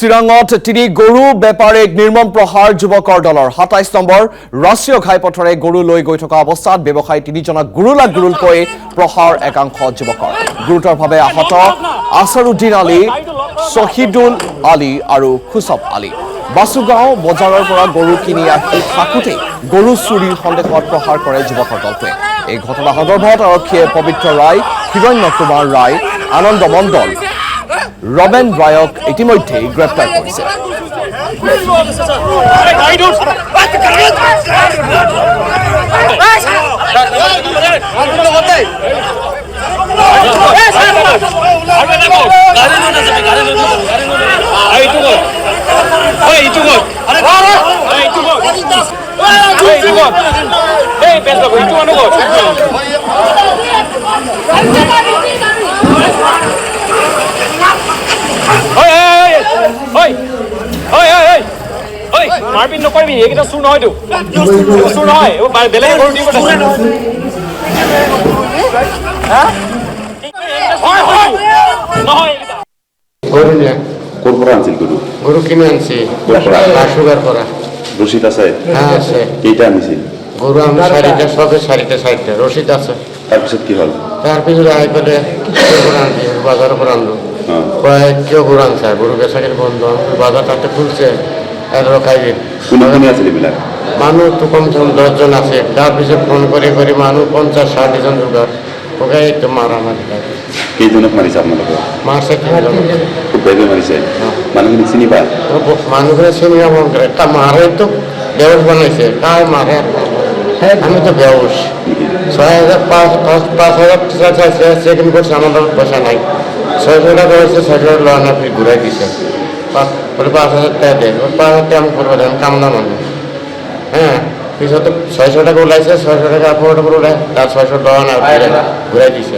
চিৰাঙত তিনি গৰু বেপাৰীক নিৰ্মম প্ৰহাৰ যুৱকৰ দলৰ ২৭ নম্বৰ ৰাষ্ট্ৰীয় ঘাইপথৰে গৰু লৈ গৈ থকা অৱস্থাত ব্যৱসায়ী তিনিজনক গুৰুলকৈ প্ৰহাৰ একাংশ যুৱকৰ গুৰুতৰভাৱে আহত আছাৰুদ্দিন আলী শহীদুল আলী আৰু খুচব আলী বাসুগাঁও বজাৰৰ পৰা গৰু কিনি আহি থাকোঁতে গৰু চুৰিৰ সন্দেহত প্ৰহাৰ কৰে যুৱকৰ দলটোৱে এই ঘটনা সন্দৰ্ভত আৰক্ষীয়ে পবিত্ৰ ৰায় হিৰণ্য কুমাৰ ৰায় আনন্দ মণ্ডল ৰবেন ৰায়ক ইতিমধ্যে গ্ৰেপ্তাৰ কৰিছে মাৰপিট নকৰিবি এইকেইটা চুৰ নহয়তো চুৰ নহয় বেলেগে গৰু দিব গরু নিয়ে কোরপরা আনছিল গরু কিনে আনছি বাসুগার করা রশিদ আছে হ্যাঁ আছে কেইটা আনছিল গরু আমি শাড়িটা সবে শাড়িটা রশিদ আছে তারপিছত কি হল তারপিছত আই পেলে কোরপরা আনছি বাজার উপর আনলো কেউ গরু আনছে গরু বেচাকের বন্ধ বাজারটাতে খুলছে এর খাইবে কোন আছে এগুলা মানুষ তো কমসে কম 10 জন আছে তারপিছত ফোন করে মানুষ 50-60 জন জোগাড় ওকে তো মারামারি লাগে কেইজনক মারিছে আপনাদের মারছে তিনজন খুব ভেবে মারিছে মানুষকে চিনি পায় মানুষকে চিনি এমন করে তা মারে তো বেউস বানাইছে কার মারে আমি তো বেউস 6,000 সেকেন্ড করছে আমাদের পয়সা নাই 600 টাকা হয়েছে 600 লোন আপনি ঘুরাই দিছে বলে 5,000 টাকা দেয় 5,000 টাকা আমি করবো আমি কামনা মানুষ হ্যাঁ পিছনে 600 টাকা উলাইছে 600 টাকা আপনার উপর উঠায় তার 600 লোন ঘুরাই দিছে